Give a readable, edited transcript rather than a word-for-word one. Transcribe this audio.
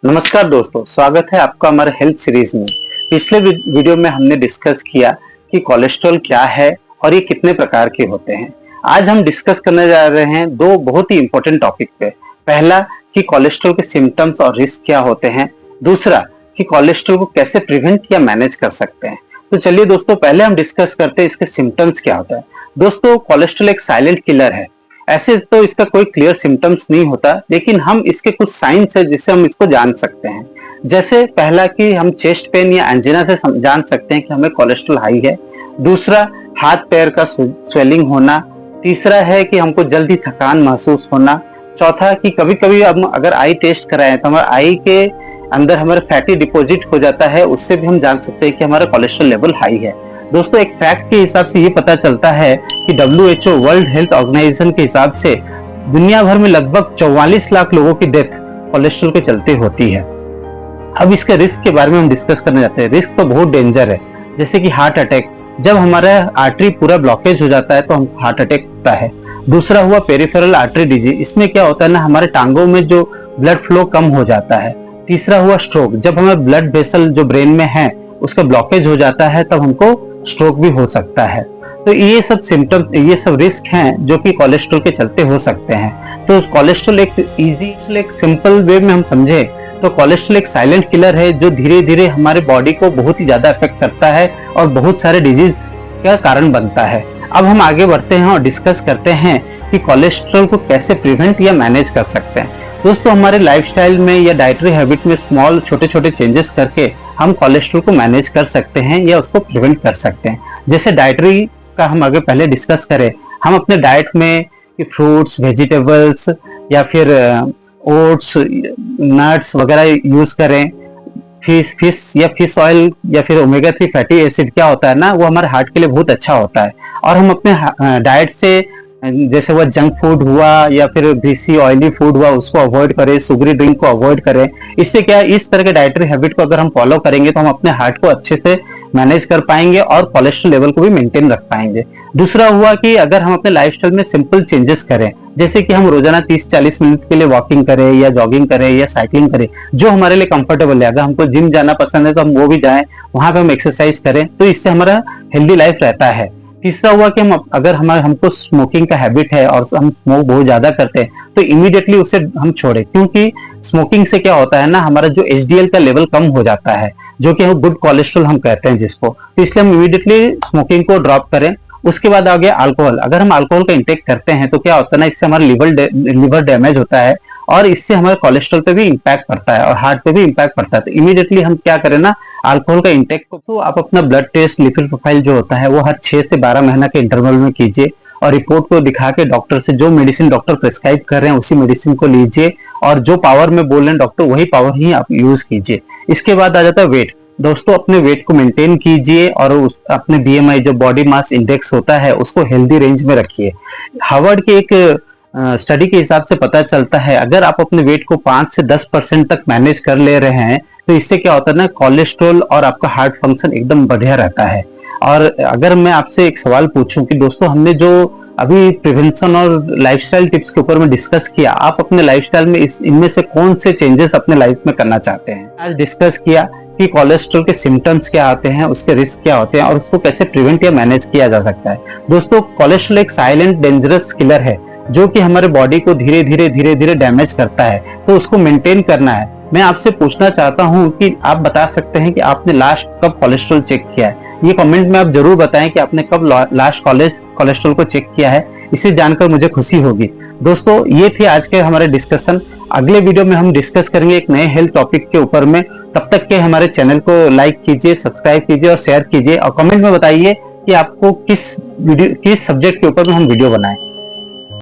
नमस्कार दोस्तों, स्वागत है आपका हमारे हेल्थ सीरीज में। पिछले वीडियो में हमने डिस्कस किया कि कोलेस्ट्रॉल क्या है और ये कितने प्रकार के होते हैं। आज हम डिस्कस करने जा रहे हैं दो बहुत ही इंपॉर्टेंट टॉपिक पे। पहला कि कोलेस्ट्रॉल के सिम्टम्स और रिस्क क्या होते हैं, दूसरा कि कोलेस्ट्रॉल को कैसे प्रिवेंट या मैनेज कर सकते हैं। तो चलिए दोस्तों, पहले हम डिस्कस करते हैं इसके सिम्टम्स क्या होता है। दोस्तों, कोलेस्ट्रॉल एक साइलेंट किलर है। ऐसे तो इसका कोई क्लियर सिम्टम्स नहीं होता, लेकिन हम इसके कुछ साइंस है जिससे हम इसको जान सकते हैं। जैसे पहला कि हम चेस्ट पेन या एंजिना से जान सकते हैं कि हमें कोलेस्ट्रॉल हाई है। दूसरा, हाथ पैर का स्वेलिंग होना। तीसरा है कि हमको जल्दी थकान महसूस होना। चौथा कि कभी कभी हम अगर आई टेस्ट कराएं तो हमारे आई के अंदर हमारे फैटी डिपॉजिट हो जाता है, उससे भी हम जान सकते हैं कि हमारा कोलेस्ट्रॉल लेवल हाई है। दोस्तों, एक फैक्ट के हिसाब से ये पता चलता है कि WHO वर्ल्ड हेल्थ ऑर्गेनाइजेशन के हिसाब से दुनिया भर में लगभग 44 लाख लोगों की डेथ कोलेस्ट्रॉल के चलते होती है। अब इसके रिस्क के बारे में हम डिस्कस करने जाते हैं। रिस्क तो बहुत डेंजर है, जैसे कि हार्ट अटैक। जब हमारा आर्टरी पूरा ब्लॉकेज हो जाता है तो हम हार्ट अटैक होता है। दूसरा हुआ पेरिफेरल आर्टरी डिजीज। इसमें क्या होता है ना, हमारे टांगों में जो ब्लड फ्लो कम हो जाता है। तीसरा हुआ स्ट्रोक। जब हमें ब्लड वेसल जो ब्रेन में है उसका ब्लॉकेज हो जाता है तब हमको स्ट्रोक भी हो सकता है। तो ये सब सिम्टम, ये सब रिस्क हैं जो कि कोलेस्ट्रॉल के चलते हो सकते हैं। तो कोलेस्ट्रॉल एक सिंपल वे में हम समझे तो कोलेस्ट्रॉल एक साइलेंट किलर है जो धीरे धीरे हमारे बॉडी को बहुत ही ज्यादा अफेक्ट करता है और बहुत सारे डिजीज का कारण बनता है। अब हम आगे बढ़ते हैं और डिस्कस करते हैं कि कोलेस्ट्रॉल को कैसे प्रिवेंट या मैनेज कर सकते हैं। दोस्तों, हमारे लाइफस्टाइल में या डाइटरी हैबिट में स्मॉल छोटे छोटे चेंजेस करके हम कोलेस्ट्रॉल को मैनेज कर सकते हैं या उसको प्रिवेंट कर सकते हैं। जैसे डाइटरी का हम आगे पहले डिस्कस करें, हम अपने डाइट में फ्रूट्स, वेजिटेबल्स या फिर ओट्स, नट्स वगैरह यूज करें। फिश या फिश ऑयल या फिर ओमेगा 3 फैटी एसिड क्या होता है ना, वो हमारे हार्ट के लिए बहुत अच्छा होता है। और हम अपने डाइट से जैसे वो जंक फूड हुआ या फिर ग्रीसी ऑयली फूड हुआ उसको अवॉइड करें, सुगरी ड्रिंक को अवॉइड करें। इससे क्या है, इस तरह के डाइटरी हैबिट को अगर हम फॉलो करेंगे तो हम अपने हार्ट को अच्छे से मैनेज कर पाएंगे और कोलेस्ट्रॉल लेवल को भी मेंटेन रख पाएंगे। दूसरा हुआ कि अगर हम अपने लाइफस्टाइल में सिंपल चेंजेस करें, जैसे कि हम रोजाना 30-40 मिनट के लिए वॉकिंग करें या जॉगिंग करें या साइकिलिंग करें, जो हमारे लिए कंफर्टेबल है। अगर हमको जिम जाना पसंद है तो हम वो भी जाएं, वहां पे हम एक्सरसाइज करें, तो इससे हमारा हेल्दी लाइफ रहता है। तीसरा हुआ कि अगर हमको स्मोकिंग का हैबिट है और हम स्मोक बहुत ज्यादा करते हैं तो इमीडिएटली उसे हम छोड़ें, क्योंकि स्मोकिंग से क्या होता है ना, हमारा जो HDL का लेवल कम हो जाता है, जो कि हम गुड कोलेस्ट्रॉल हम कहते हैं जिसको। तो इसलिए हम इमीडिएटली स्मोकिंग को ड्रॉप करें। उसके बाद आ गया अल्कोहल। अगर हम अल्कोहल का इंटेक करते हैं तो क्या होता है ना, इससे हमारा लिवर डैमेज होता है और इससे हमारे कोलेस्ट्रॉल पे भी इम्पैक्ट पड़ता है और हार्ट पे भी इम्पैक्ट पड़ता है। तो इमीडिएटली हम क्या करें ना, अल्कोहल का इंटेक को, तो आप अपना ब्लड टेस्ट, लिपिड प्रोफाइल जो होता है वो हर 6 से 12 महीना के इंटरवल में कीजिए और रिपोर्ट को दिखा के डॉक्टर से जो मेडिसिन डॉक्टर प्रिस्क्राइब कर रहे हैं उसी मेडिसिन को लीजिए और जो पावर में बोल रहे हैं डॉक्टर वही पावर ही आप यूज कीजिए। इसके बाद आ जाता है वेट। दोस्तों, अपने वेट को मेंटेन कीजिए और अपने BMI जो बॉडी मास इंडेक्स होता है उसको हेल्दी रेंज में रखिए। हार्वर्ड के एक स्टडी के हिसाब से पता चलता है अगर आप अपने वेट को 5 से 10% तक मैनेज कर ले रहे हैं तो इससे क्या होता है ना, कोलेस्ट्रॉल और आपका हार्ट फंक्शन एकदम बढ़िया रहता है। और अगर मैं आपसे एक सवाल पूछूं कि दोस्तों, हमने जो अभी प्रिवेंशन और लाइफस्टाइल टिप्स के ऊपर में डिस्कस किया, आप अपने लाइफस्टाइल में इनमें से कौन से चेंजेस अपने लाइफ में करना चाहते हैं? आज डिस्कस किया कि कोलेस्ट्रॉल के सिम्टम्स क्या आते हैं, उसके रिस्क क्या होते हैं और उसको कैसे प्रिवेंट या मैनेज किया जा सकता है। दोस्तों, कोलेस्ट्रॉल एक साइलेंट डेंजरस किलर है जो कि हमारे बॉडी को धीरे धीरे डैमेज करता है, तो उसको मेंटेन करना है। मैं आपसे पूछना चाहता हूं कि आप बता सकते हैं कि आपने लास्ट कब कोलेस्ट्रॉल चेक किया है? ये कमेंट में आप जरूर बताएं कि आपने कब लास्ट कोलेस्ट्रॉल को चेक किया है। इसे जानकर मुझे खुशी होगी। दोस्तों, ये थे आज के हमारे डिस्कशन। अगले वीडियो में हम डिस्कस करेंगे एक नए हेल्थ टॉपिक के ऊपर में। तब तक के हमारे चैनल को लाइक कीजिए, सब्सक्राइब कीजिए और शेयर कीजिए और कमेंट में बताइए कि आपको किस सब्जेक्ट के ऊपर में हम वीडियो बनाएं।